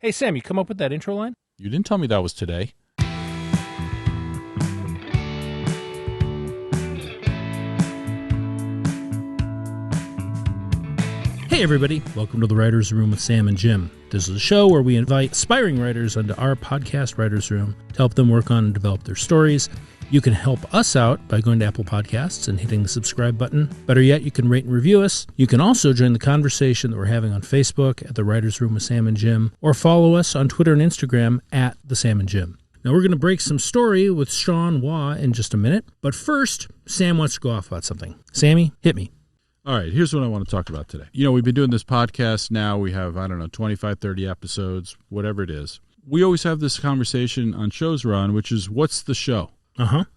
Hey, Sam, you come up with that intro line? You didn't tell me that was today. Hey, everybody. Welcome to the Writers' Room with Sam and Jim. This is a show where we invite aspiring writers onto our podcast Writers' Room to help them work on and develop their stories. You can help us out by going to Apple Podcasts and hitting the subscribe button. Better yet, you can rate and review us. You can also join the conversation that we're having on Facebook at the Writers' Room with Sam and Jim, or follow us on Twitter and Instagram at the Sam and Jim. Now, we're going to break some story with Shawn, Waugh in just a minute. But first, Sam wants to go off about something. Sammy, hit me. All right, here's what I want to talk about today. You know, we've been doing this podcast now. We have, 25, 30 episodes, whatever it is. We always have this conversation on shows we're on, which is, what's the show?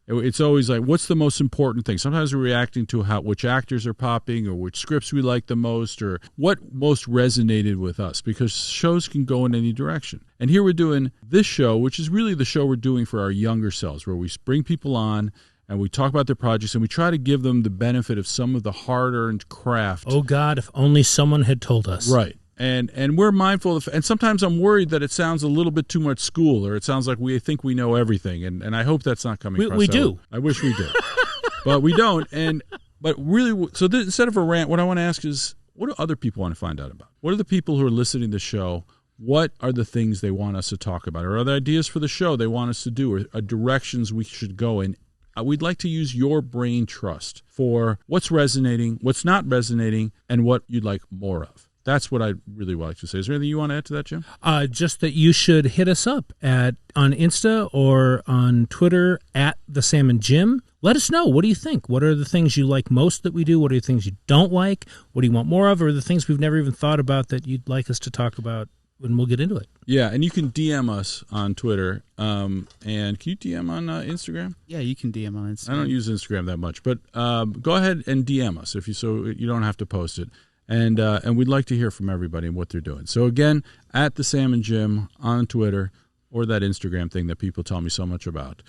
It's always like, what's the most important thing? Sometimes we're reacting to which actors are popping or which scripts we like the most or what most resonated with us, because shows can go in any direction. And here we're doing this show, which is really the show we're doing for our younger selves, where we bring people on and we talk about their projects and we try to give them the benefit of some of the hard-earned craft. Oh, God, if only someone had told us. Right. And we're mindful of, and sometimes I'm worried that it sounds a little bit too much school, or it sounds like we think we know everything, and I hope that's not coming across. We do. I wish we did. But we don't. But really, so instead of a rant, what I want to ask is, what do other people want to find out about? What are the people who are listening to the show? What are the things they want us to talk about? Or are there ideas for the show they want us to do, or directions we should go in? We'd like to use your brain trust for what's resonating, what's not resonating, and what you'd like more of. That's what I really would like to say. Is there anything you want to add to that, Jim? Just that you should hit us up on Insta or on Twitter at the Sam and Jim. Let us know. What do you think? What are the things you like most that we do? What are the things you don't like? What do you want more of? Or the things we've never even thought about that you'd like us to talk about? And we'll get into it. Yeah, and you can DM us on Twitter. And can you DM on Instagram? Yeah, you can DM on Instagram. I don't use Instagram that much, but go ahead and DM us so you don't have to post it. And we'd like to hear from everybody and what they're doing. So again, at the Sam and Jim on Twitter, or that Instagram thing that people tell me so much about.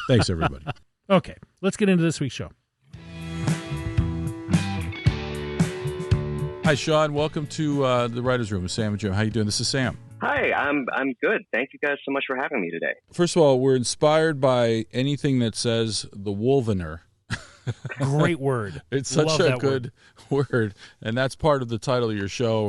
Thanks, everybody. Okay, let's get into this week's show. Hi, Shawn. Welcome to the Writers' Room with Sam and Jim. How you doing? This is Sam. Hi, I'm good. Thank you guys so much for having me today. First of all, we're inspired by anything that says the Wolvener. Great word. It's such a good word, and that's part of the title of your show,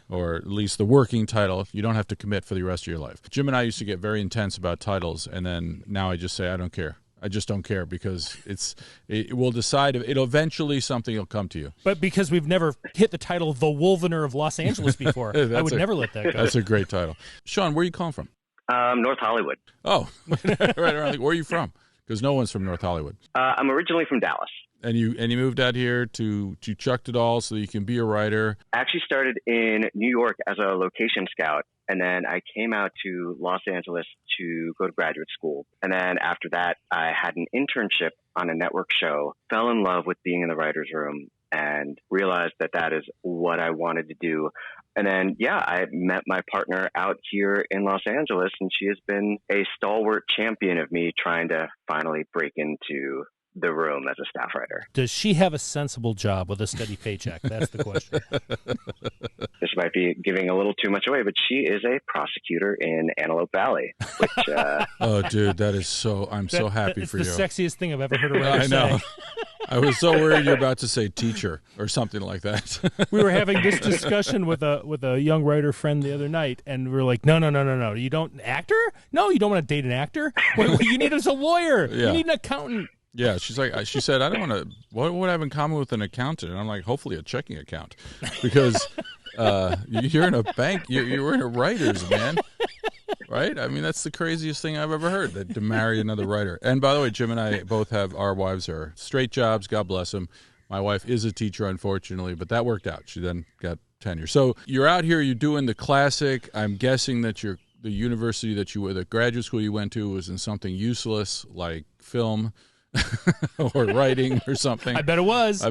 or at least the working title. You don't have to commit for the rest of your life. Jim and I used to get very intense about titles, and then now I just say I don't care. I just don't care, because it will decide. It'll eventually, something will come to you. But because we've never hit the title the Wolvener of Los Angeles before, I would never let that go. That's a great title. Shawn, where are you calling from? North Hollywood. Oh, right around. Where are you from? Because no one's from North Hollywood. I'm originally from Dallas. And you moved out here to chucked it all so you can be a writer. I actually started in New York as a location scout, and then I came out to Los Angeles to go to graduate school. And then after that, I had an internship on a network show, fell in love with being in the writer's room, and realized that is what I wanted to do. And then, I met my partner out here in Los Angeles, and she has been a stalwart champion of me trying to finally break into the room as a staff writer. Does she have a sensible job with a steady paycheck? That's the question. This might be giving a little too much away, but she is a prosecutor in Antelope Valley. Which, oh, dude, that is so. I'm so happy for you. It's the sexiest thing I've ever heard a writer say. I know. I was so worried you're about to say teacher or something like that. We were having this discussion with a young writer friend the other night, and we were like, no. You don't actor? No, you don't want to date an actor. What you need is a lawyer. Yeah. You need an accountant. Yeah, she said, I don't want to, what would I have in common with an accountant? And I'm like, hopefully a checking account, because you're in a bank, you're in a writer's, man, right? I mean, that's the craziest thing I've ever heard, that to marry another writer. And by the way, Jim and I both have, our wives are straight jobs, God bless them. My wife is a teacher, unfortunately, but that worked out. She then got tenure. So you're out here, you're doing the classic. I'm guessing that the university the graduate school you went to was in something useless like film. Or writing or something. I bet it was.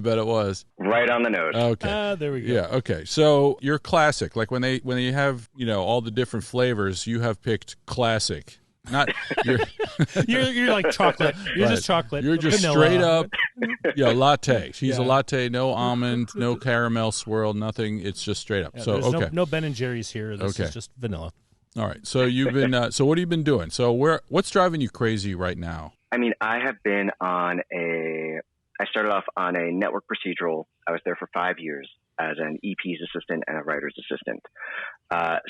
Right on the nose. Okay. There we go. Yeah, okay. So you're classic. Like when they have, all the different flavors, you have picked classic. Not you're like chocolate. You're just chocolate. You're just vanilla. Straight up latte. She's a latte, no almond, no caramel swirl, nothing. It's just straight up. Yeah, so okay. No Ben and Jerry's here. This is just vanilla. All right. So you've been. So what have you been doing? So what's driving you crazy right now? I mean, I have been on I started off on a network procedural. I was there for 5 years as an EP's assistant and a writer's assistant.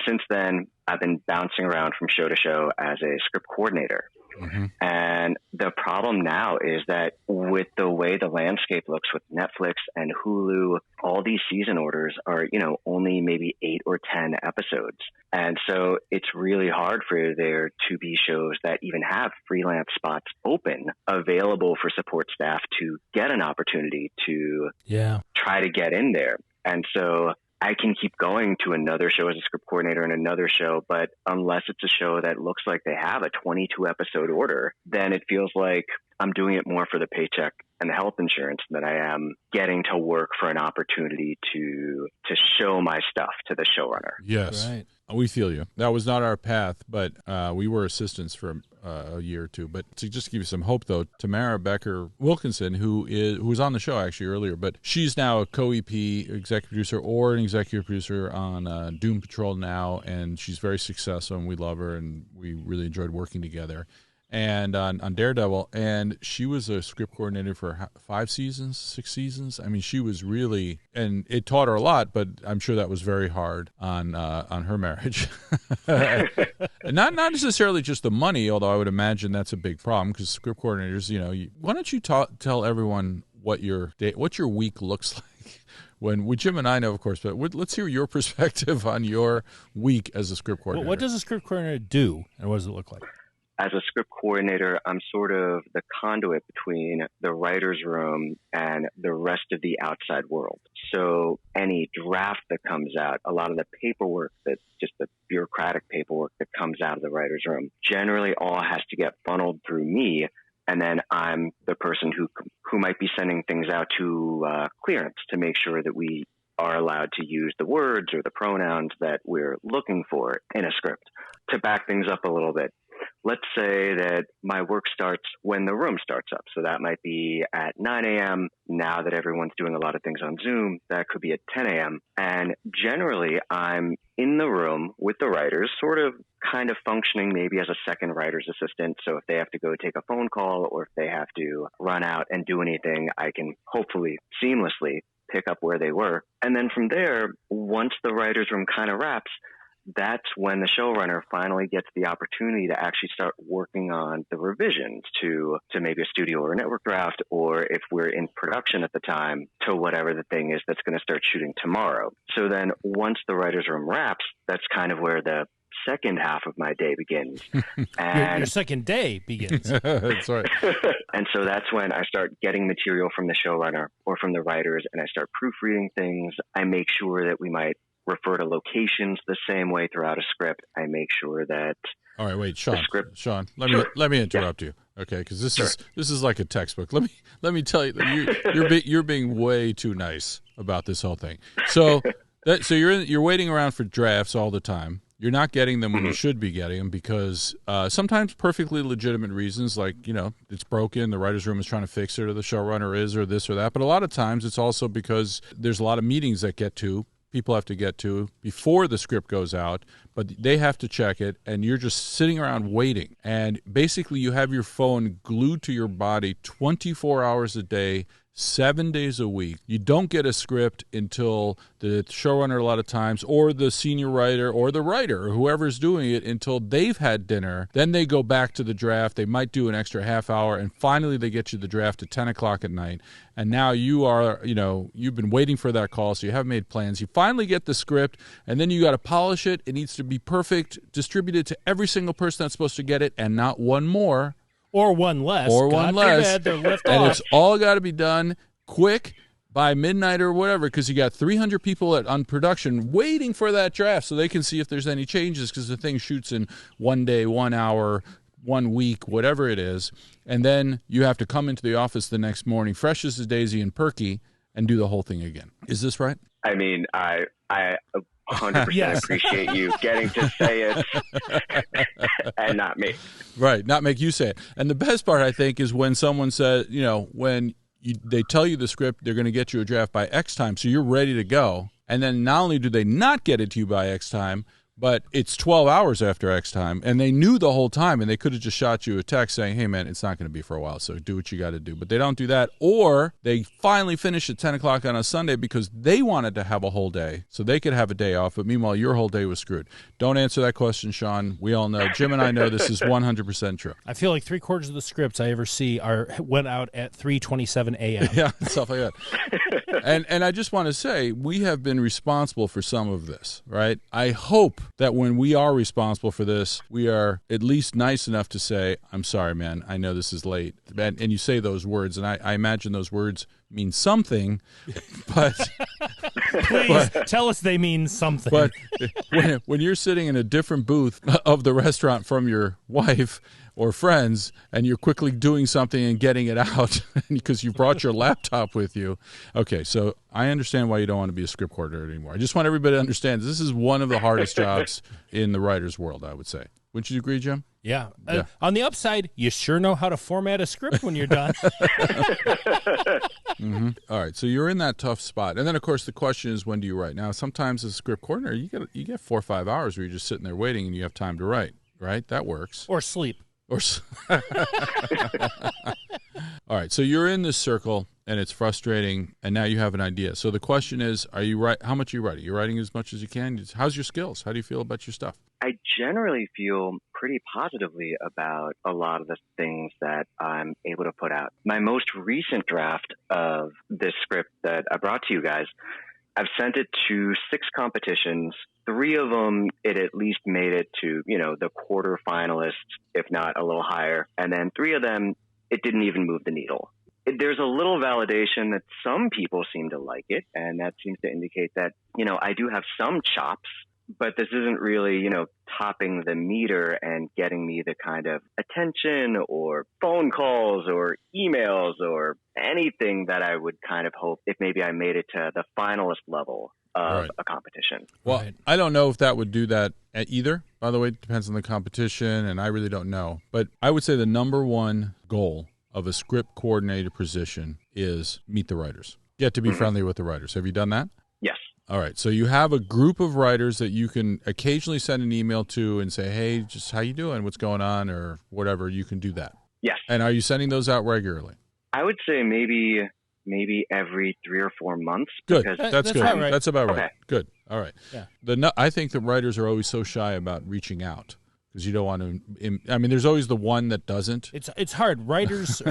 Since then, I've been bouncing around from show to show as a script coordinator. Mm-hmm. And the problem now is that with the way the landscape looks with Netflix and Hulu, all these season orders are, only maybe 8 or 10 episodes. And so it's really hard for there to be shows that even have freelance spots open available for support staff to get an opportunity to try to get in there. And so I can keep going to another show as a script coordinator and another show, but unless it's a show that looks like they have a 22 episode order, then it feels like I'm doing it more for the paycheck and the health insurance than I am getting to work for an opportunity to show my stuff to the showrunner. Yes. Right. We feel you. That was not our path, but we were assistants for a year or two. But to just give you some hope, though, Tamara Becker Wilkinson, who was on the show actually earlier, but she's now a co-EP, executive producer, or an executive producer on Doom Patrol now, and she's very successful, and we love her, and we really enjoyed working together. And on Daredevil, and she was a script coordinator for 6 seasons. I mean, she was really, and it taught her a lot, but I'm sure that was very hard on her marriage. not necessarily just the money, although I would imagine that's a big problem because script coordinators, why don't you tell everyone what your week looks like? When Jim and I know, of course, but let's hear your perspective on your week as a script coordinator. What does a script coordinator do, and what does it look like? As a script coordinator, I'm sort of the conduit between the writer's room and the rest of the outside world. So any draft that comes out, a lot of the paperwork, that's just the bureaucratic paperwork that comes out of the writer's room, generally all has to get funneled through me. And then I'm the person who might be sending things out to clearance to make sure that we are allowed to use the words or the pronouns that we're looking for in a script. To back things up a little bit, let's say that my work starts when the room starts up. So that might be at 9 a.m. Now that everyone's doing a lot of things on Zoom, that could be at 10 a.m. And generally, I'm in the room with the writers, sort of kind of functioning maybe as a second writer's assistant. So if they have to go take a phone call or if they have to run out and do anything, I can hopefully seamlessly pick up where they were. And then from there, once the writer's room kind of wraps, that's when the showrunner finally gets the opportunity to actually start working on the revisions to maybe a studio or a network draft, or if we're in production at the time, to whatever the thing is that's going to start shooting tomorrow. So then once the writer's room wraps, that's kind of where the second half of my day begins. And your second day begins. That's right. And so that's when I start getting material from the showrunner or from the writers, and I start proofreading things. I make sure that we might refer to locations the same way throughout a script. I make sure that. All right, wait, Shawn, let me interrupt you, okay? Because this is like a textbook. Let me tell you that you're being way too nice about this whole thing. So you're waiting around for drafts all the time. You're not getting them when you should be getting them because sometimes perfectly legitimate reasons, like, it's broken, the writer's room is trying to fix it, or the showrunner is, or this or that. But a lot of times it's also because there's a lot of meetings that people have to get to before the script goes out, but they have to check it, and you're just sitting around waiting. And basically you have your phone glued to your body 24 hours a day, 7 days a week. You don't get a script until the showrunner a lot of times, or the senior writer, or the writer, or whoever's doing it, until they've had dinner. Then they go back to the draft. They might do an extra half hour, and finally they get you the draft at 10 o'clock at night. And now you are, you've been waiting for that call, so you haven't made plans. You finally get the script, and then you got to polish it. It needs to be perfect, distributed to every single person that's supposed to get it, and not one more. Or one less. They're left and off. It's all got to be done quick by midnight or whatever, because you got 300 people on production waiting for that draft so they can see if there's any changes, because the thing shoots in 1 day, 1 hour, 1 week, whatever it is. And then you have to come into the office the next morning, fresh as a daisy and perky, and do the whole thing again. Is this right? I mean, I 100% yes. Appreciate you getting to say it and not me. Right, not make you say it. And the best part, I think, is when someone says, when they tell you the script, they're going to get you a draft by X time, so you're ready to go. And then not only do they not get it to you by X time, but it's 12 hours after X time, and they knew the whole time, and they could have just shot you a text saying, hey, man, it's not going to be for a while, so do what you got to do. But they don't do that, or they finally finish at 10 o'clock on a Sunday because they wanted to have a whole day so they could have a day off, but meanwhile, your whole day was screwed. Don't answer that question, Shawn. We all know. Jim and I know this is 100% true. I feel like 3/4 of the scripts I ever see went out at 3:27 a.m. Yeah, stuff like that. And I just want to say, we have been responsible for some of this, right? I hope that when we are responsible for this, we are at least nice enough to say, I'm sorry, man, I know this is late. And you say those words, and I imagine those words mean something, but... Please tell us they mean something. But when you're sitting in a different booth of the restaurant from your wife or friends, and you're quickly doing something and getting it out because you brought your laptop with you. Okay, so I understand why you don't want to be a script coordinator anymore. I just want everybody to understand this is one of the hardest jobs in the writer's world, I would say. Wouldn't you agree, Jim? Yeah. On the upside, you sure know how to format a script when you're done. Mm-hmm. All right, so you're in that tough spot. And then, of course, the question is, when do you write? Now, sometimes as a script coordinator, you get 4 or 5 hours where you're just sitting there waiting and you have time to write, right? That works. Or sleep. All right, so you're in this circle, and it's frustrating, and now you have an idea. So the question is, how much are you writing? You're writing as much as you can? How's your skills? How do you feel about your stuff? I generally feel pretty positively about a lot of the things that I'm able to put out. My most recent draft of this script that I brought to you guys, I've sent it to 6 competitions. 3 of them, it at least made it to, the quarter finalists, if not a little higher. And then 3 of them, it didn't even move the needle. There's a little validation that some people seem to like it, and that seems to indicate that, I do have some chops, but this isn't really, topping the meter and getting me the kind of attention or phone calls or emails or anything that I would kind of hope if maybe I made it to the finalist level of a competition. Well, I don't know if that would do that either. By the way, it depends on the competition, and I really don't know. But I would say the number one goal of a script coordinator position is meet the writers. Get to be friendly with the writers. Have you done that? Yes. All right. So you have a group of writers that you can occasionally send an email to and say, hey, just how you doing? What's going on? Or whatever. You can do that. Yes. And are you sending those out regularly? I would say maybe every 3 or 4 months. Good. That's good. Right. That's about right. Okay. Good. All right. Yeah. I think the writers are always so shy about reaching out because you don't want to. I mean, there's always the one that doesn't. It's hard. Writers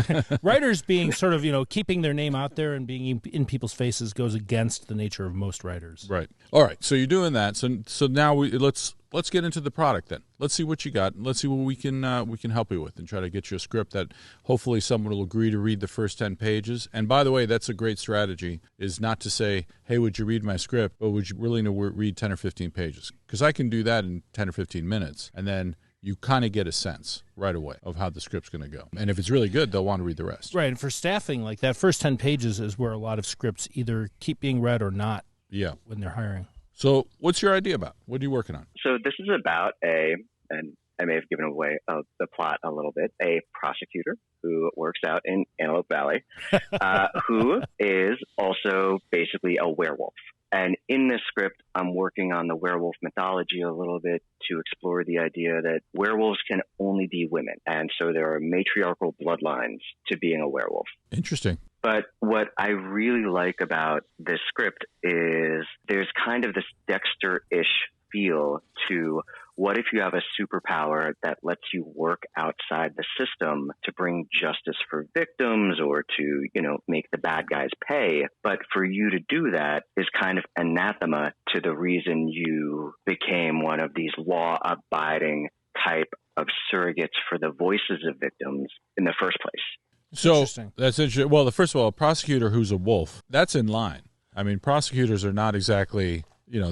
being sort of keeping their name out there and being in people's faces goes against the nature of most writers. Right. All right. So you're doing that. So now let's get into the product then. Let's see what you got. Let's see what we can help you with and try to get you a script that hopefully someone will agree to read the first 10 pages. And by the way, that's a great strategy, is not to say, hey, would you read my script, but would you willing to read 10 or 15 pages? Because I can do that in 10 or 15 minutes, and then you kind of get a sense right away of how the script's going to go. And if it's really good, they'll want to read the rest. Right, and for staffing, like that first 10 pages is where a lot of scripts either keep being read or not when they're hiring. So what's your idea about? What are you working on? So this is about and I may have given away the plot a little bit, a prosecutor who works out in Antelope Valley, who is also basically a werewolf. And in this script, I'm working on the werewolf mythology a little bit to explore the idea that werewolves can only be women. And so there are matriarchal bloodlines to being a werewolf. Interesting. But what I really like about this script is there's kind of this Dexter-ish feel to what if you have a superpower that lets you work outside the system to bring justice for victims or to, make the bad guys pay. But for you to do that is kind of anathema to the reason you became one of these law-abiding type of surrogates for the voices of victims in the first place. So that's interesting. Well, first of all, a prosecutor who's a wolf, that's in line. I mean, prosecutors are not exactly,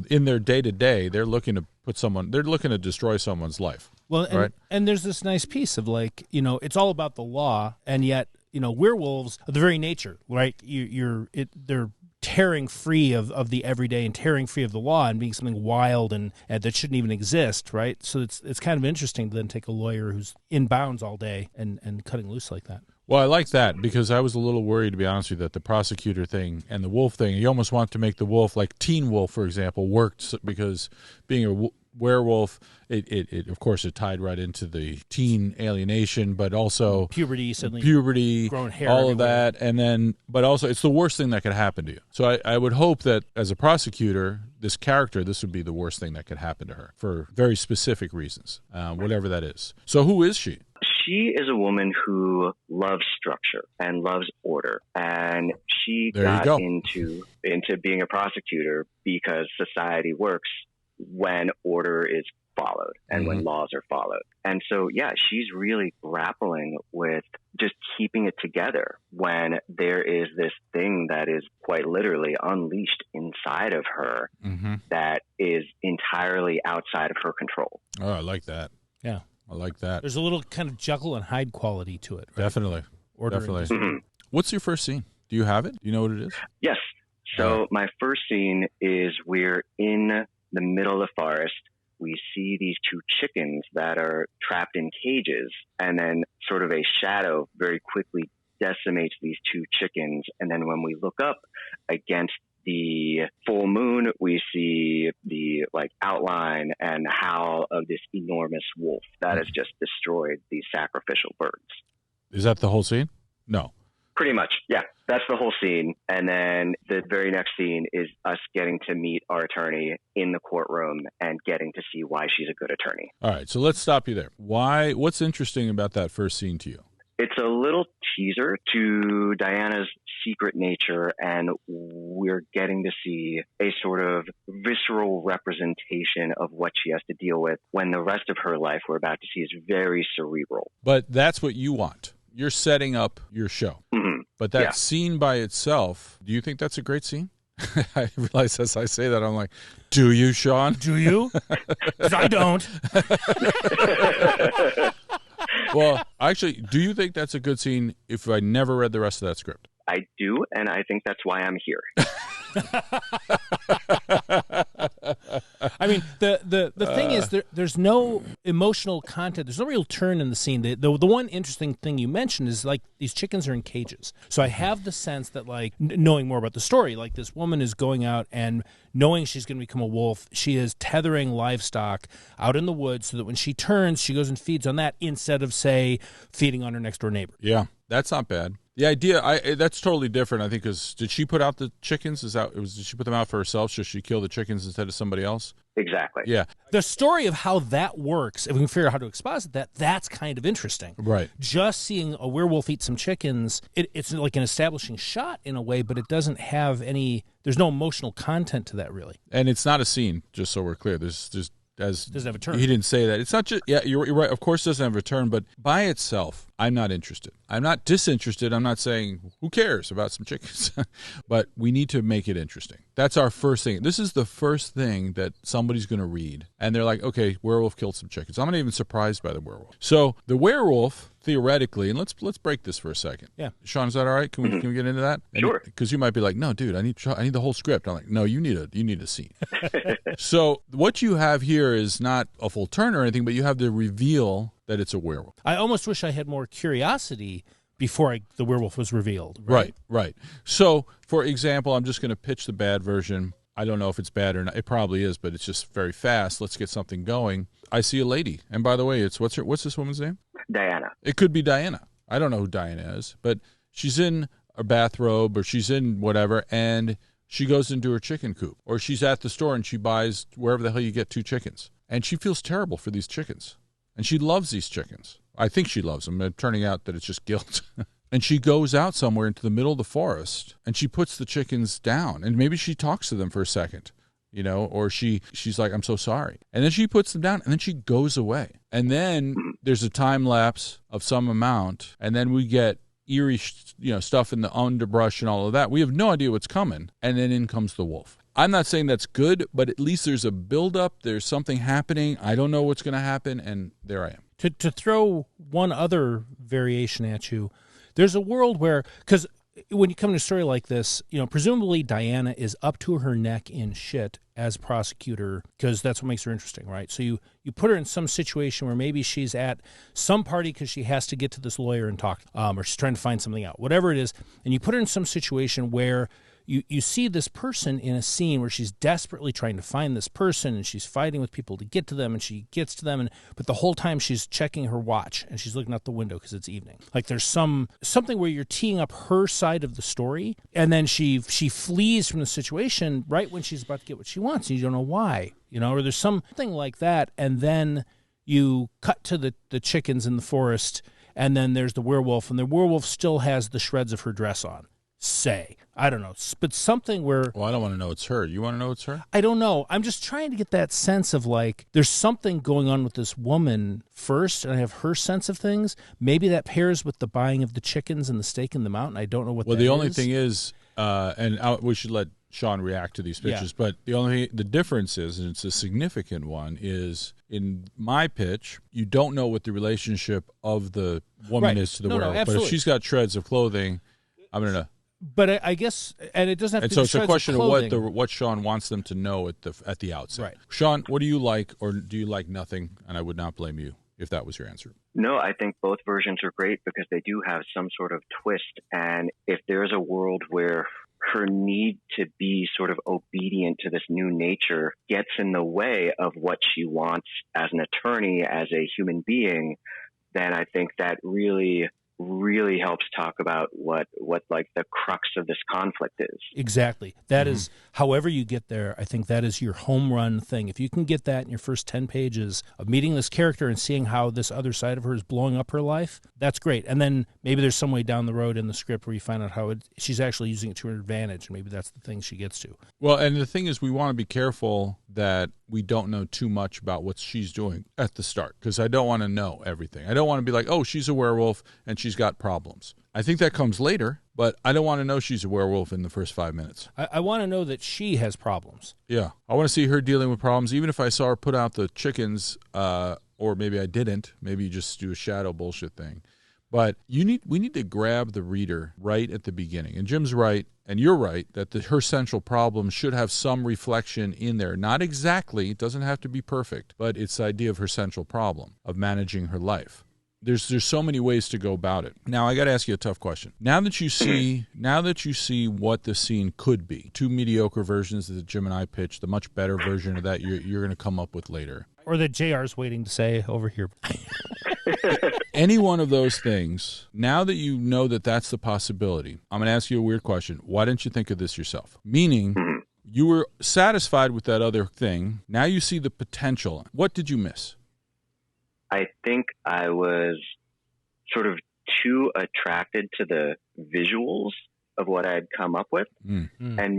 in their day-to-day, they're looking to destroy someone's life. Well, right? And there's this nice piece of it's all about the law, and yet, werewolves are the very nature, right? They're tearing free of the everyday and tearing free of the law and being something wild and that shouldn't even exist, right? So it's kind of interesting to then take a lawyer who's in bounds all day and cutting loose like that. Well, I like that because I was a little worried, to be honest with you, that the prosecutor thing and the wolf thing, you almost want to make the wolf, like Teen Wolf, for example, worked because being Werewolf, it of course it tied right into the teen alienation, but also puberty, suddenly growing hair, all everywhere. of that, and then but also it's the worst thing that could happen to you. So I would hope that as a prosecutor, this character, this would be the worst thing that could happen to her for very specific reasons, whatever that is. So who is she? She is a woman who loves structure and loves order, and she There you got go. into being a prosecutor because society works when order is followed and when laws are followed. And so, yeah, she's really grappling with just keeping it together when there is this thing that is quite literally unleashed inside of her that is entirely outside of her control. Oh, I like that. Yeah. I like that. There's a little kind of Jekyll and Hyde quality to it. Right? Definitely. Order Definitely. What's your first scene? Do you have it? Do you know what it is? Yes. So my first scene is we're in the middle of the forest. We see these two chickens that are trapped in cages, and then sort of a shadow very quickly decimates these two chickens. And then when we look up against the full moon, we see the outline and howl of this enormous wolf that has just destroyed these sacrificial birds. Is that the whole scene? No. Pretty much, yeah. That's the whole scene. And then the very next scene is us getting to meet our attorney in the courtroom and getting to see why she's a good attorney. All right, so let's stop you there. What's interesting about that first scene to you? It's a little teaser to Diana's secret nature, and we're getting to see a sort of visceral representation of what she has to deal with when the rest of her life we're about to see is very cerebral. But that's what you want. You're setting up your show. But that scene by itself, do you think that's a great scene? I realize as I say that, I'm like, do you, Shawn? Do you? 'Cause I don't. Well, actually, do you think that's a good scene if I never read the rest of that script? I do, and I think that's why I'm here. I mean, the thing is, there's no emotional content. There's no real turn in the scene. The one interesting thing you mentioned is, like, these chickens are in cages. So I have the sense that, like, knowing more about the story, like, this woman is going out and knowing she's going to become a wolf, she is tethering livestock out in the woods so that when she turns, she goes and feeds on that instead of, say, feeding on her next-door neighbor. Yeah, that's not bad. The idea, that's totally different, I think, because did she put out the chickens? Did she put them out for herself? Should she kill the chickens instead of somebody else? Exactly. Yeah. The story of how that works, if we can figure out how to exposit that, that's kind of interesting. Right. Just seeing a werewolf eat some chickens, it's like an establishing shot in a way, but it doesn't have there's no emotional content to that, really. And it's not a scene, just so we're clear. There's doesn't have a turn. He didn't say that. It's not just, yeah, you're right. Of course it doesn't have a turn, but by itself, I'm not interested. I'm not disinterested. I'm not saying, who cares about some chickens? But we need to make it interesting. That's our first thing. This is the first thing that somebody's going to read. And they're like, okay, werewolf killed some chickens. I'm not even surprised by the werewolf. So the werewolf, theoretically, and let's break this for a second. Yeah. Shawn, is that all right? Can we get into that? Sure. Because you might be like, no, dude, I need the whole script. I'm like, no, you need a scene. So what you have here is not a full turn or anything, but you have the reveal that it's a werewolf. I almost wish I had more curiosity before the werewolf was revealed. Right. So, for example, I'm just going to pitch the bad version. I don't know if it's bad or not. It probably is, but it's just very fast. Let's get something going. I see a lady. And by the way, what's this woman's name? Diana. It could be Diana. I don't know who Diana is, but she's in a bathrobe or she's in whatever, and she goes into her chicken coop. Or she's at the store and she buys wherever the hell you get 2 chickens. And she feels terrible for these chickens. And she loves these chickens. I think she loves them. It's turning out that it's just guilt. And she goes out somewhere into the middle of the forest and she puts the chickens down. And maybe she talks to them for a second, or she's like, I'm so sorry. And then she puts them down and then she goes away. And then there's a time lapse of some amount. And then we get eerie, stuff in the underbrush and all of that. We have no idea what's coming. And then in comes the wolf. I'm not saying that's good, but at least there's a buildup. There's something happening. I don't know what's going to happen, and there I am. To throw one other variation at you, there's a world where, because when you come to a story like this, presumably Diana is up to her neck in shit as prosecutor, because that's what makes her interesting, right? So you put her in some situation where maybe she's at some party because she has to get to this lawyer and talk, or she's trying to find something out, whatever it is, and you put her in some situation where you see this person in a scene where she's desperately trying to find this person, and she's fighting with people to get to them, and she gets to them, but the whole time she's checking her watch and she's looking out the window because it's evening. Like there's something where you're teeing up her side of the story, and then she flees from the situation right when she's about to get what she wants, and you don't know why, or there's something like that, and then you cut to the chickens in the forest, and then there's the werewolf, and the werewolf still has the shreds of her dress on. I don't know, but something where... Well, I don't want to know it's her. You want to know it's her? I don't know. I'm just trying to get that sense of like, there's something going on with this woman first, and I have her sense of things. Maybe that pairs with the buying of the chickens and the stake in the mountain. I don't know what that is. Well, the only thing is, we should let Shawn react to these pictures, but the difference is, and it's a significant one, is in my pitch, you don't know what the relationship of the woman is to the werewolf. No, but if she's got shreds of clothing, I'm going to... But I guess, and it doesn't have to be. And so it's a question of what Shawn wants them to know at the outset. Right. Shawn, what do you like, or do you like nothing? And I would not blame you if that was your answer. No, I think both versions are great because they do have some sort of twist. And if there's a world where her need to be sort of obedient to this new nature gets in the way of what she wants as an attorney, as a human being, then I think that really helps talk about what like the crux of this conflict is. Exactly. That is, however you get there, I think that is your home run thing. If you can get that in your first 10 pages of meeting this character and seeing how this other side of her is blowing up her life, that's great. And then maybe there's some way down the road in the script where you find out how she's actually using it to her advantage, and maybe that's the thing she gets to. Well, and the thing is, we want to be careful that we don't know too much about what she's doing at the start, because I don't want to know everything. I don't want to be like, oh, she's a werewolf and she's got problems. I think that comes later, but I don't want to know she's a werewolf in the first 5 minutes. I want to know that she has problems. Yeah. I want to see her dealing with problems, even if I saw her put out the chickens, or maybe I didn't. Maybe you just do a shadow bullshit thing. But we need to grab the reader right at the beginning. And Jim's right, and you're right, that her central problem should have some reflection in there. Not exactly, it doesn't have to be perfect, but it's the idea of her central problem, of managing her life. There's so many ways to go about it. Now, I got to ask you a tough question. Now that you see what the scene could be, two mediocre versions that Jim and I pitched, the much better version of that you're going to come up with later. Or that JR's waiting to say over here. Any one of those things, now that you know that that's the possibility, I'm going to ask you a weird question. Why didn't you think of this yourself? Meaning, you were satisfied with that other thing. Now you see the potential. What did you miss? I think I was sort of too attracted to the visuals of what I had come up with, and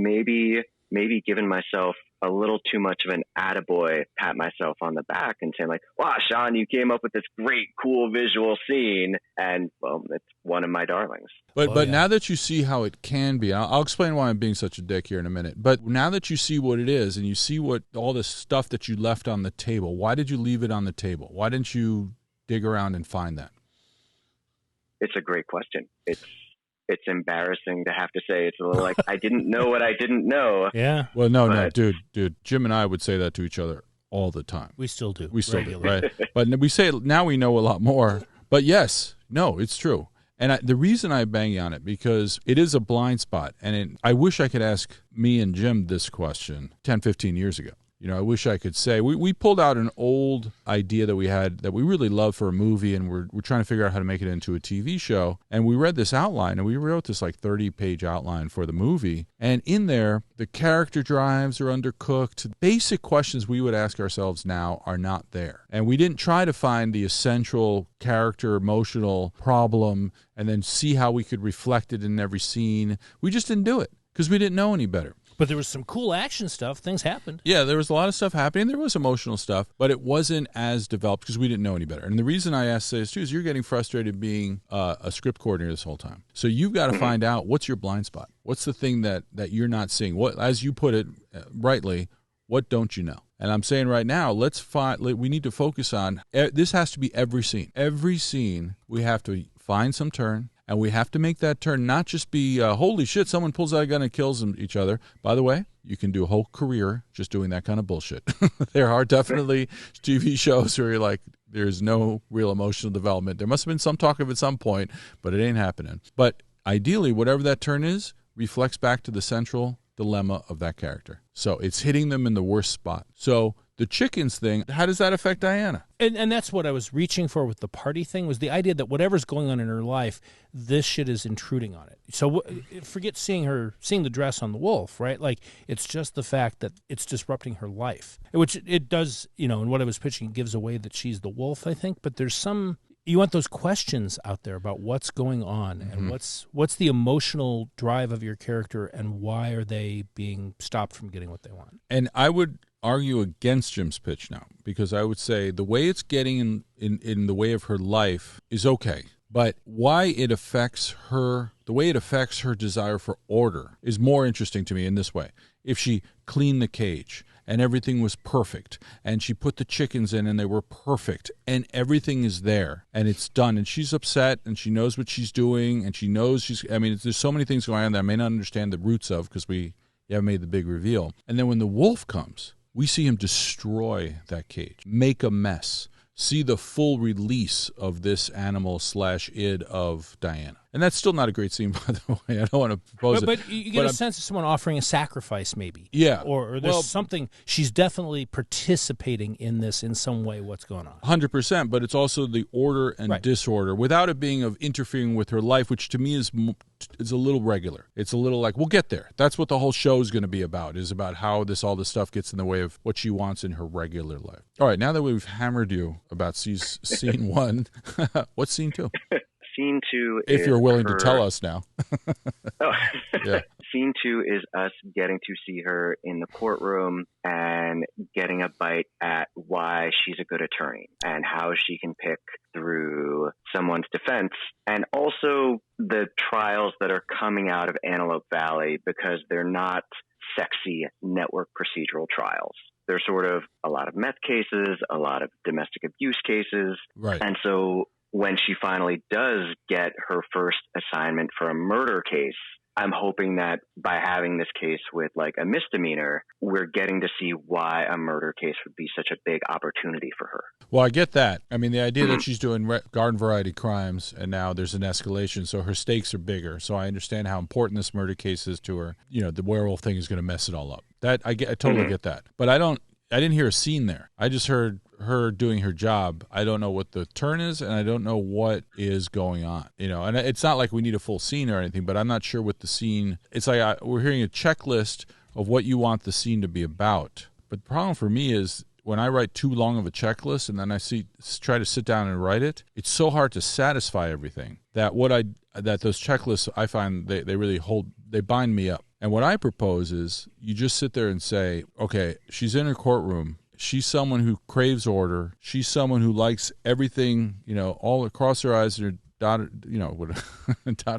maybe given myself a little too much of an attaboy, pat myself on the back and saying like, wow, Shawn, you came up with this great, cool visual scene. And well, it's one of my darlings. But now that you see how it can be, I'll explain why I'm being such a dick here in a minute. But now that you see what it is, and you see what all this stuff that you left on the table, why did you leave it on the table? Why didn't you dig around and find that? It's a great question. It's embarrassing to have to say. It's a little like, I didn't know what I didn't know. Yeah. Well, no, dude. Jim and I would say that to each other all the time. We still do. We still do, right? But we say it, now we know a lot more. But yes, no, it's true. And the reason I bang on it, because it is a blind spot. And I wish I could ask me and Jim this question 10, 15 years ago. I wish I could say, we pulled out an old idea that we had that we really loved for a movie, and we're trying to figure out how to make it into a TV show. And we read this outline, and we wrote this like 30-page outline for the movie. And in there, the character drives are undercooked. Basic questions we would ask ourselves now are not there. And we didn't try to find the essential character emotional problem and then see how we could reflect it in every scene. We just didn't do it because we didn't know any better. But there was some cool action stuff. Things happened. Yeah, there was a lot of stuff happening. There was emotional stuff, but it wasn't as developed because we didn't know any better. And the reason I asked this too is you're getting frustrated being a script coordinator this whole time. So you've got to find out what's your blind spot. What's the thing that you're not seeing? What, as you put it rightly, what don't you know? And I'm saying right now, we need to focus on, this has to be every scene. Every scene, we have to find some turn. And we have to make that turn not just be, holy shit, someone pulls out a gun and kills each other. By the way, you can do a whole career just doing that kind of bullshit. There are definitely TV shows where you're like, there's no real emotional development. There must have been some talk of it at some point, but it ain't happening. But ideally, whatever that turn is, reflects back to the central dilemma of that character. So it's hitting them in the worst spot. So the chickens thing, how does that affect Diana? And that's what I was reaching for with the party thing, was the idea that whatever's going on in her life, this shit is intruding on it. So forget seeing the dress on the wolf, right? Like, it's just the fact that it's disrupting her life, which it does, and what I was pitching gives away that she's the wolf, I think. But there's you want those questions out there about what's going on and what's the emotional drive of your character and why are they being stopped from getting what they want. And I would argue against Jim's pitch now, because I would say the way it's getting in the way of her life is okay. But why it affects her, the way it affects her desire for order is more interesting to me in this way. If she cleaned the cage and everything was perfect, and she put the chickens in and they were perfect, and everything is there and it's done, and she's upset and she knows what she's doing, and she knows there's so many things going on that I may not understand the roots of because we haven't made the big reveal. And then when the wolf comes, we see him destroy that cage, make a mess, see the full release of this animal / id of Diana. And that's still not a great scene, by the way. I don't want to propose it. But you get a sense of someone offering a sacrifice, maybe. Yeah. Or there's something, she's definitely participating in this in some way, what's going on. 100%, but it's also the order and disorder, without it being of interfering with her life, which to me is a little regular. It's a little like, we'll get there. That's what the whole show is going to be about, is about how all this stuff gets in the way of what she wants in her regular life. All right, now that we've hammered you about scene 1, what's scene 2? Scene 2 if you're willing to tell us now. Yeah. Scene 2 is us getting to see her in the courtroom and getting a bite at why she's a good attorney and how she can pick through someone's defense, and also the trials that are coming out of Antelope Valley, because they're not sexy network procedural trials. They're sort of a lot of meth cases, a lot of domestic abuse cases. Right. And so when she finally does get her first assignment for a murder case, I'm hoping that by having this case with like a misdemeanor, we're getting to see why a murder case would be such a big opportunity for her. Well, I get that. I mean, the idea that she's doing garden variety crimes and now there's an escalation, so her stakes are bigger. So I understand how important this murder case is to her. The werewolf thing is going to mess it all up. That I totally get that. But I didn't hear a scene there. I just heard her doing her job. I don't know what the turn is, and I don't know what is going on. And it's not like we need a full scene or anything, but I'm not sure what the scene. It's like we're hearing a checklist of what you want the scene to be about. But the problem for me is when I write too long of a checklist and then I try to sit down and write it, it's so hard to satisfy everything that those checklists, I find they really they bind me up. And what I propose is you just sit there and say, okay, she's in her courtroom. She's someone who craves order. She's someone who likes everything, all across her eyes and her dot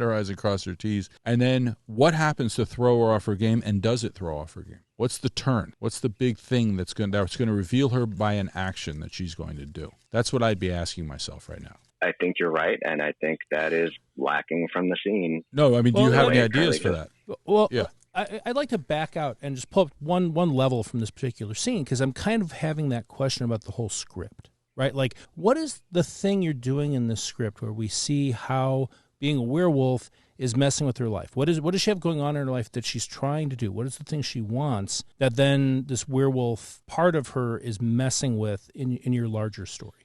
her I's and cross her T's. And then what happens to throw her off her game, and does it throw off her game? What's the turn? What's the big thing that's going to reveal her by an action that she's going to do? That's what I'd be asking myself right now. I think you're right, and I think that is lacking from the scene. No, I mean, do you have any ideas for that? Well, yeah. I'd like to back out and just pull up one level from this particular scene, because I'm kind of having that question about the whole script, right? Like, what is the thing you're doing in this script where we see how being a werewolf is messing with her life? What does she have going on in her life that she's trying to do? What is the thing she wants that then this werewolf part of her is messing with in your larger story?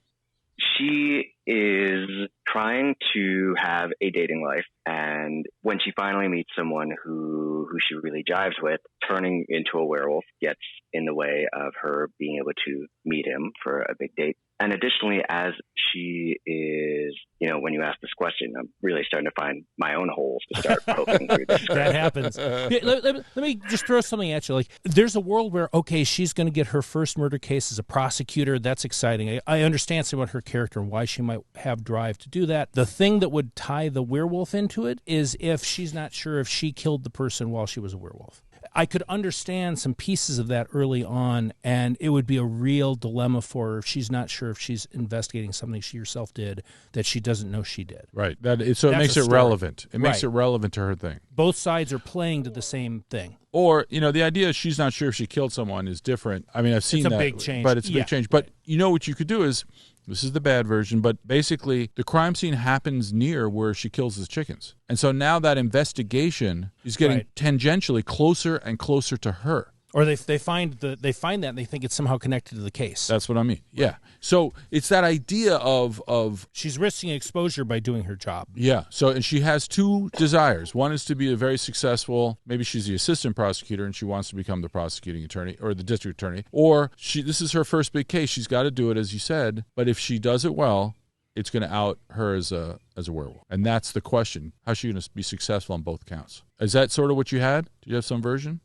She is trying to have a dating life, and when she finally meets someone who she really jives with, turning into a werewolf gets in the way of her being able to meet him for a big date. And additionally, as she is, when you ask this question, I'm really starting to find my own holes to start poking through this. That happens. Let me just throw something at you. Like, there's a world where, okay, she's going to get her first murder case as a prosecutor. That's exciting. I understand some about her character and why she might have drive to do that. The thing that would tie the werewolf into it is if she's not sure if she killed the person while she was a werewolf. I could understand some pieces of that early on, and it would be a real dilemma for her if she's not sure if she's investigating something she herself did that she doesn't know she did. Right. It makes it relevant. It makes it relevant to her thing. Both sides are playing to the same thing. Or, the idea she's not sure if she killed someone is different. I mean, I've seen that. It's a big change. But it's a big change. But you know what you could do is This is the bad version, but basically the crime scene happens near where she kills his chickens. And so now that investigation is getting tangentially closer and closer to her. Or they find that and they think it's somehow connected to the case. That's what I mean. Yeah. So it's that idea of she's risking exposure by doing her job. Yeah. So and she has two desires. One is to be a very successful, maybe she's the assistant prosecutor and she wants to become the prosecuting attorney or the district attorney. Or this is her first big case. She's got to do it, as you said. But if she does it well, it's going to out her as a werewolf. And that's the question. How's she going to be successful on both counts? Is that sort of what you had? Do you have some version?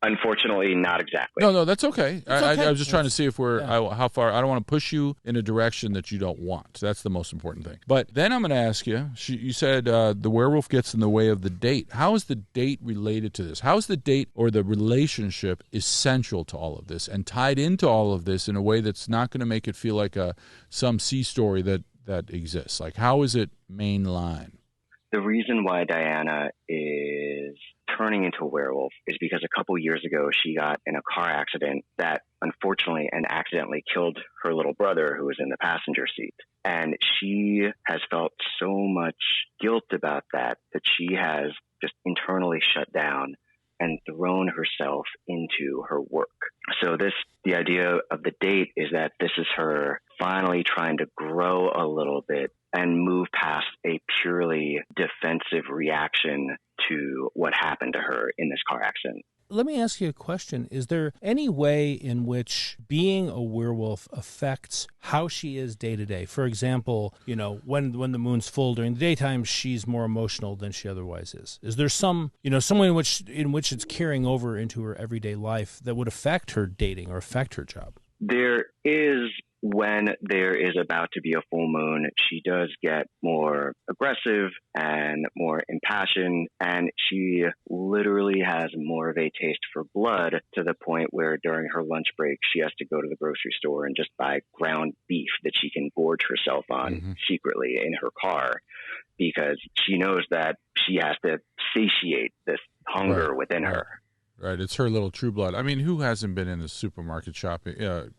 Unfortunately, not exactly. No, that's okay. I was just trying to see if how far. I don't want to push you in a direction that you don't want. That's the most important thing. But then I'm going to ask you, you said the werewolf gets in the way of the date. How is the date related to this? How is the date or the relationship essential to all of this and tied into all of this in a way that's not going to make it feel like some C story that exists? Like, how is it mainline? The reason why Diana is turning into a werewolf is because a couple years ago she got in a car accident that unfortunately and accidentally killed her little brother who was in the passenger seat. And she has felt so much guilt about that she has just internally shut down and thrown herself into her work. So the idea of the date is that this is her finally trying to grow a little bit and move past a purely defensive reaction to what happened to her in this car accident. Let me ask you a question. Is there any way in which being a werewolf affects how she is day to day? For example, when the moon's full during the daytime, she's more emotional than she otherwise is. Is there some way in which it's carrying over into her everyday life that would affect her dating or affect her job? There is. When there is about to be a full moon, she does get more aggressive and more impassioned, and she literally has more of a taste for blood to the point where during her lunch break, she has to go to the grocery store and just buy ground beef that she can gorge herself on secretly in her car because she knows that she has to satiate this hunger within her. Right, it's her little true blood. I mean, who hasn't been in the supermarket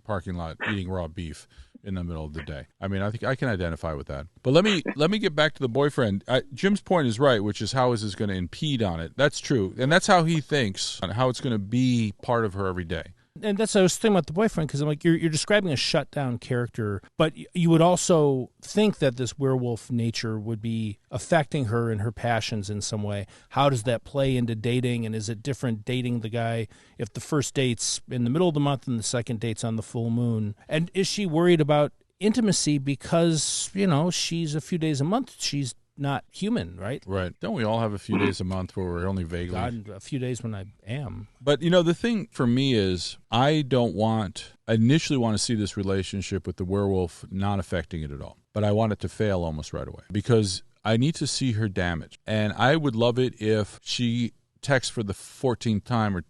parking lot eating raw beef in the middle of the day? I mean, I think I can identify with that. But let me get back to the boyfriend. Jim's point is right, which is how is this going to impede on it? That's true, and that's how he thinks on how it's going to be part of her every day. And that's what I was thinking about the boyfriend, because I'm like, you're describing a shut-down character, but you would also think that this werewolf nature would be affecting her and her passions in some way. How does that play into dating, and is it different dating the guy if the first date's in the middle of the month and the second date's on the full moon? And is she worried about intimacy because, she's a few days a month, she's not human, right? Right. Don't we all have a few days a month where we're only vaguely... God, a few days when I am. But, the thing for me is I initially want to see this relationship with the werewolf not affecting it at all. But I want it to fail almost right away because I need to see her damaged. And I would love it if she texts for the 14th time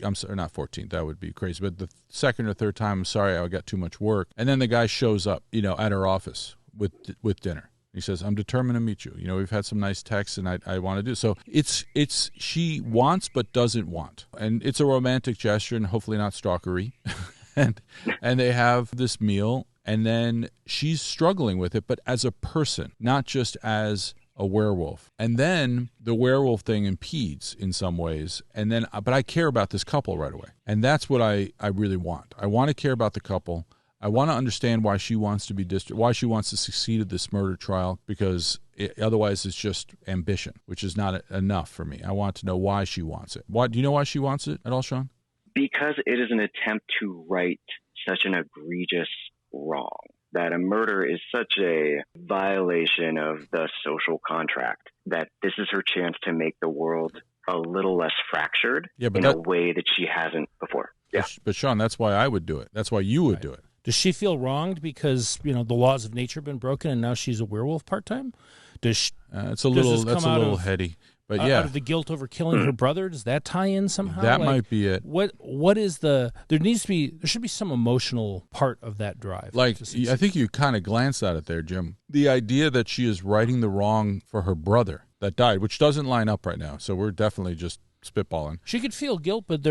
I'm sorry, not 14th, that would be crazy, but the second or third time, I'm sorry, I got too much work. And then the guy shows up, at her office with dinner. He says, I'm determined to meet you. We've had some nice texts and I want to do. So it's she wants but doesn't want. And it's a romantic gesture and hopefully not stalkery. and they have this meal and then she's struggling with it, but as a person, not just as a werewolf. And then the werewolf thing impedes in some ways. But I care about this couple right away. And that's what I really want. I want to care about the couple. I want to understand why she wants to be why she wants to succeed at this murder trial, because otherwise it's just ambition, which is not enough for me. I want to know why she wants it. Do you know why she wants it at all, Shawn? Because it is an attempt to right such an egregious wrong, that a murder is such a violation of the social contract, that this is her chance to make the world a little less fractured in a way that she hasn't before. Yeah. But Shawn, that's why I would do it. That's why you would do it. Does she feel wronged because, the laws of nature have been broken and now she's a werewolf part-time? It's a little heady. But out of the guilt over killing her brother, does that tie in somehow? That might be it. What is there should be some emotional part of that drive. Like, I think you kind of glanced at it there, Jim. The idea that she is righting the wrong for her brother that died, which doesn't line up right now. So we're definitely just spitballing. She could feel guilt, but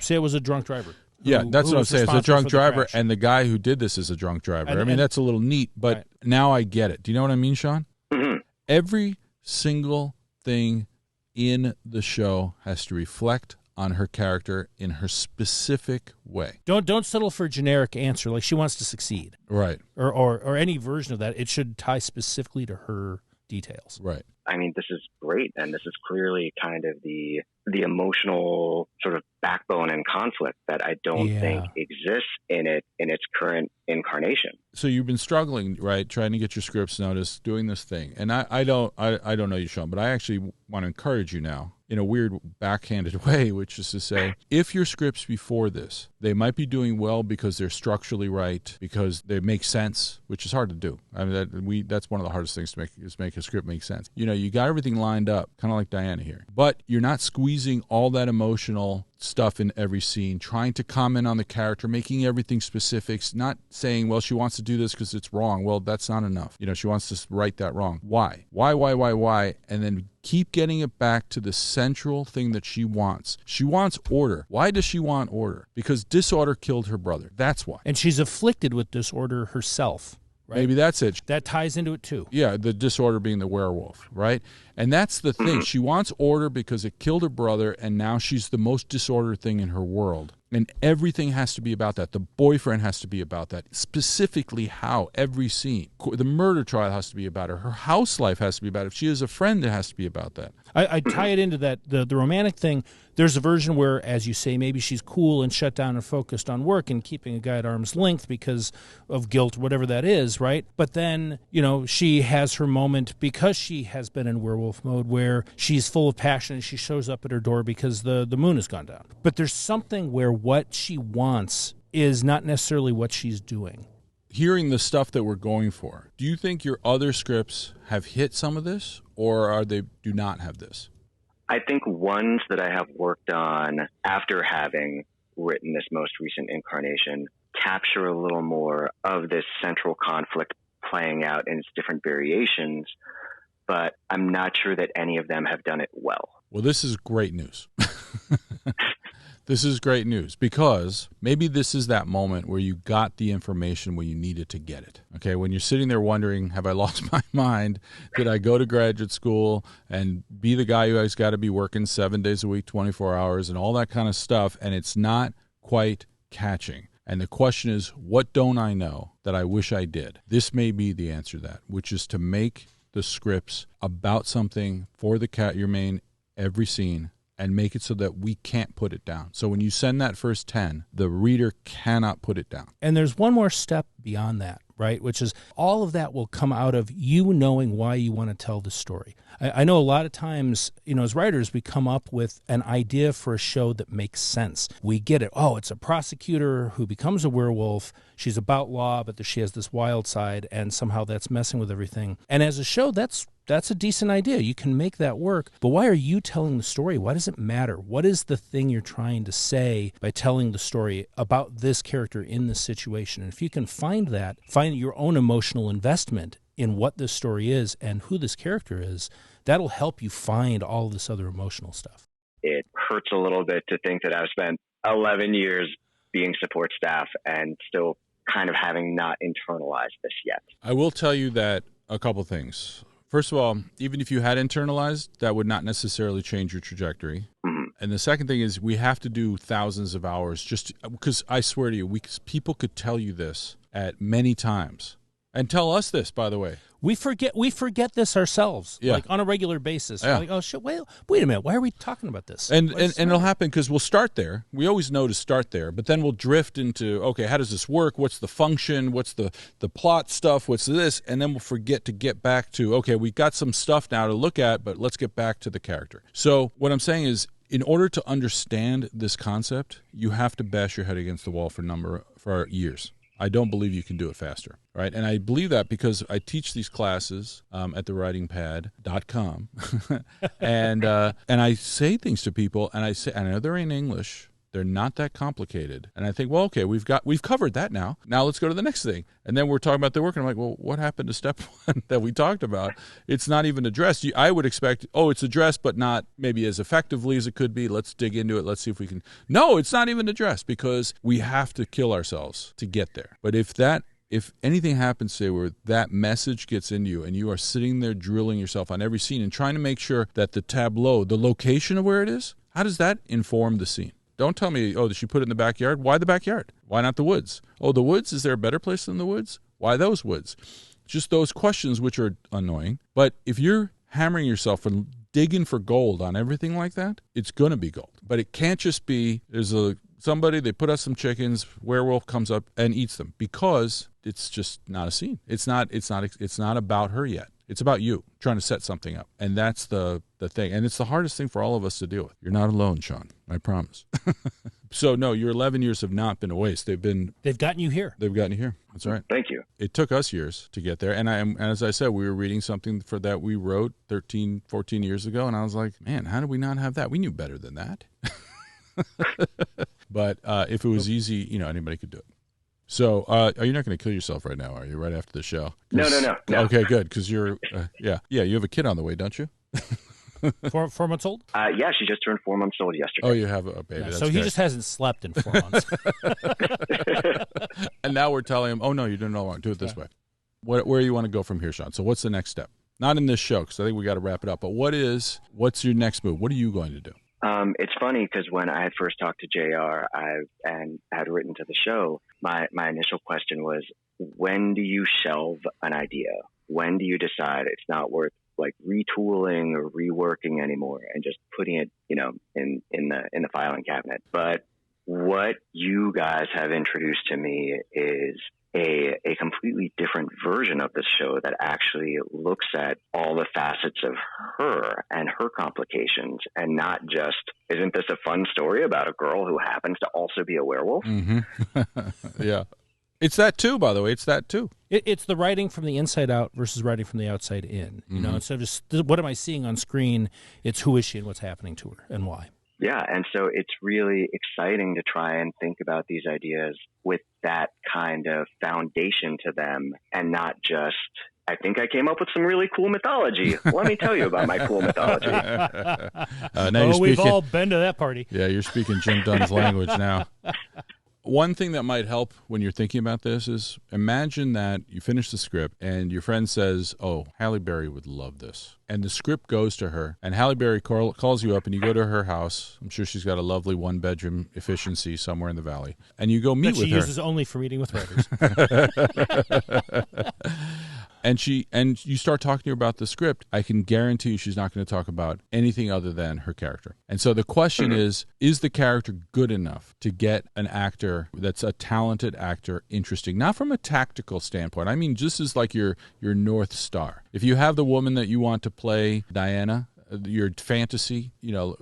say it was a drunk driver. Yeah, that's what I'm was saying. It's a responsible drunk for the driver, crash. and the guy who did this is a drunk driver. And- I mean, and- that's a little neat, but Right. now I get it. Do you know what I mean, Shawn? Mhm. Every single thing in the show has to reflect on her character in her specific way. Don't settle for a generic answer. Like, she wants to succeed, Right, or any version of that. It should tie specifically to her details. right. I mean, this is great, and this is clearly kind of the emotional sort of backbone and conflict that I don't think exists in its current incarnation. So you've been struggling, right, trying to get your scripts noticed, doing this thing, and I don't know you, Shawn, but I actually want to encourage you now in a weird backhanded way, which is to say, if your scripts before this, they might be doing well because they're structurally right, because they make sense, which is hard to do. I mean, that's one of the hardest things to make, is make a script make sense. You know, you got everything lined up, kind of like Diana here, but you're not squeezing all that emotional stuff in every scene, trying to comment on the character, making everything specifics, not saying, well, she wants to do this because it's wrong. Well, that's not enough. You know, she wants to right that wrong. Why? And then keep getting it back to the central thing that she wants. She wants order. Why does she want order? Because disorder killed her brother. That's why. And she's afflicted with disorder herself. Right? Maybe that's it. That ties into it too. Yeah, the disorder being the werewolf, right? And that's the thing. She wants order because it killed her brother, and now she's the most disordered thing in her world. And everything has to be about that. The boyfriend has to be about that. Specifically how, every scene. The murder trial has to be about her. Her house life has to be about it. If she is a friend, it has to be about that. I tie it into that, the romantic thing. There's a version where, as you say, maybe she's cool and shut down and focused on work and keeping a guy at arm's length because of guilt, whatever that is, right? But then, you know, she has her moment because she has been in werewolf mode where she's full of passion and she shows up at her door because the moon has gone down. But there's something where what she wants is not necessarily what she's doing. Hearing the stuff that we're going for, do you think your other scripts have hit some of this, or are they do not have this? I think ones that I have worked on after having written this most recent incarnation capture a little more of this central conflict playing out in its different variations, but I'm not sure that any of them have done it well. Well, this is great news. This is great news because maybe this is that moment where you got the information when you needed to get it. Okay, when you're sitting there wondering, have I lost my mind? Did I go to graduate school and be the guy who has got to be working 7 days a week, 24 hours, and all that kind of stuff, and it's not quite catching. And the question is, what don't I know that I wish I did? This may be the answer to that, which is to make the scripts about something for the cat, your main, every scene, and make it so that we can't put it down. So when you send that first 10, the reader cannot put it down. And there's one more step beyond that, right? Which is all of that will come out of you knowing why you want to tell the story. I know a lot of times, you know, as writers, we come up with an idea for a show that makes sense. We get it. Oh, it's a prosecutor who becomes a werewolf. She's about law, but she has this wild side, and somehow that's messing with everything. And as a show, that's a decent idea. You can make that work. But why are you telling the story? Why does it matter? What is the thing you're trying to say by telling the story about this character in this situation? And if you can find that, find your own emotional investment in what this story is and who this character is, that'll help you find all this other emotional stuff. It hurts a little bit to think that I've spent 11 years being support staff and still kind of having not internalized this yet. I will tell you that a couple things. First of all, even if you had internalized, that would not necessarily change your trajectory. Mm-hmm. And the second thing is we have to do thousands of hours just because I swear to you, people could tell you this at many times. And tell us this, by the way. We forget this ourselves, Yeah. like on a regular basis. Yeah. We're like, oh shit, wait a minute, why are we talking about this? And it'll happen because we'll start there. We always know to start there, but then we'll drift into, okay, how does this work? What's the function? What's the plot stuff? What's this? And then we'll forget to get back to, okay, we got some stuff now to look at, but let's get back to the character. So what I'm saying is, in order to understand this concept, you have to bash your head against the wall for years. I don't believe you can do it faster, right? And I believe that because I teach these classes at thewritingpad.com, and I say things to people, and I know they're in English, They're not that complicated. And I think, well, okay, we've covered that now. Now let's go to the next thing. And then we're talking about the work, and I'm like, well, what happened to step one that we talked about? It's not even addressed. I would expect, it's addressed, but not maybe as effectively as it could be. Let's dig into it. Let's see if we can. No, it's not even addressed because we have to kill ourselves to get there. But if anything happens, say, where that message gets into you and you are sitting there drilling yourself on every scene and trying to make sure that the tableau, the location of where it is, how does that inform the scene? Don't tell me, did she put it in the backyard? Why the backyard? Why not the woods? Oh, the woods? Is there a better place than the woods? Why those woods? Just those questions which are annoying. But if you're hammering yourself and digging for gold on everything like that, it's going to be gold. But it can't just be, somebody, they put us some chickens, werewolf comes up and eats them, because it's just not a scene. It's not about her yet. It's about you trying to set something up. And that's the thing. And it's the hardest thing for all of us to deal with. You're not alone, Shawn. I promise. So, no, your 11 years have not been a waste. They've gotten you here. They've gotten you here. That's right. Thank you. It took us years to get there. And as I said, we were reading something that we wrote 13, 14 years ago. And I was like, man, how did we not have that? We knew better than that. But if it was easy, anybody could do it. So, are you not going to kill yourself right now? Are you right after the show? No. Okay, good. Because you're, yeah. You have a kid on the way, don't you? 4 months old? Yeah, she just turned 4 months old yesterday. Oh, you have a baby. Yeah, so he just hasn't slept in 4 months. And now we're telling him, oh, no, you didn't know wrong. Do it this way. Where you want to go from here, Shawn? So what's the next step? Not in this show, because I think we got to wrap it up. But what's your next move? What are you going to do? It's funny because when I had first talked to JR and had written to the show, my initial question was, when do you shelve an idea? When do you decide it's not worth retooling or reworking anymore and just putting it, in the filing cabinet? But what you guys have introduced to me is a completely different version of the show that actually looks at all the facets of her and her complications, and not just, isn't this a fun story about a girl who happens to also be a werewolf? Mm-hmm. Yeah. It's that too, by the way. It's that too. It's the writing from the inside out versus writing from the outside in. Instead of just, what am I seeing on screen? It's who is she and what's happening to her and why. Yeah, and so it's really exciting to try and think about these ideas with that kind of foundation to them, and not just, I think I came up with some really cool mythology. Let me tell you about my cool mythology. We've all been to that party. Yeah, you're speaking Jim Dunn's language now. One thing that might help when you're thinking about this is, imagine that you finish the script and your friend says, oh, Halle Berry would love this. And the script goes to her, and Halle Berry calls you up, and you go to her house. I'm sure she's got a lovely one-bedroom efficiency somewhere in the valley. And you go meet with her. She uses only for meeting with writers. And you start talking to her about the script. I can guarantee you she's not going to talk about anything other than her character. And so the question is the character good enough to get an actor that's a talented actor interesting? Not from a tactical standpoint. I mean, just as like your North Star. If you have the woman that you want to play Diana, your fantasy,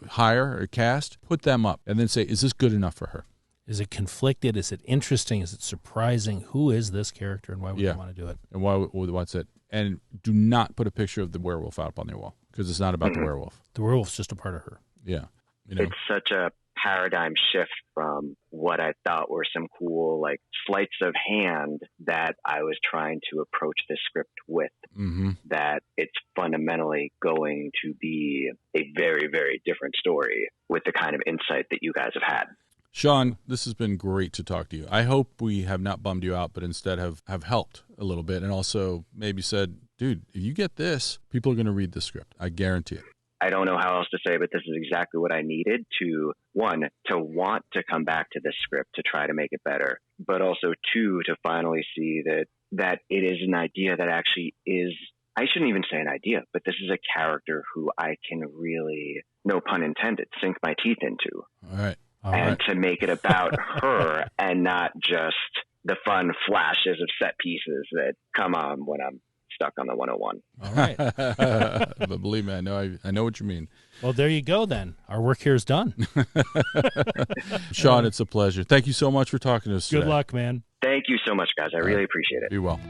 hire or cast, put them up and then say, is this good enough for her? Is it conflicted? Is it interesting? Is it surprising? Who is this character, and why would you want to do it? And what's it? And do not put a picture of the werewolf up on their wall, because it's not about the werewolf. The werewolf's just a part of her. Yeah. It's such a paradigm shift from what I thought were some cool sleights of hand that I was trying to approach this script with, that it's fundamentally going to be a very, very different story with the kind of insight that you guys have had. Shawn, this has been great to talk to you. I hope we have not bummed you out, but instead have helped a little bit, and also maybe said, dude, if you get this, people are going to read the script. I guarantee it. I don't know how else to say, but this is exactly what I needed to want to come back to this script to try to make it better, but also two, to finally see that it is an idea that actually is, I shouldn't even say an idea, but this is a character who I can really, no pun intended, sink my teeth into. All right. To make it about her and not just the fun flashes of set pieces that come on when I'm stuck on the 101. All right. But believe me, I know what you mean. Well, there you go then. Our work here is done. Shawn, it's a pleasure. Thank you so much for talking to us today. Good luck, man. Thank you so much, guys. I really appreciate it. Be well.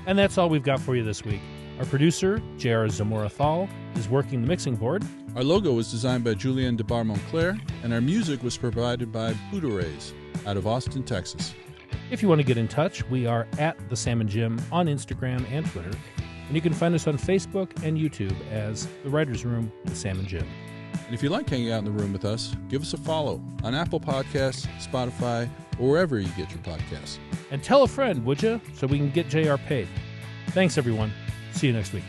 And that's all we've got for you this week. Our producer, J.R. Zamora-Thal, is working the mixing board. Our logo was designed by Julien Debar-Monclair, and our music was provided by Bouderays out of Austin, Texas. If you want to get in touch, we are at The Sam and Jim on Instagram and Twitter, and you can find us on Facebook and YouTube as The Writers Room with Sam and Jim. And if you like hanging out in the room with us, give us a follow on Apple Podcasts, Spotify, or wherever you get your podcasts. And tell a friend, would you, so we can get JR paid. Thanks, everyone. See you next week.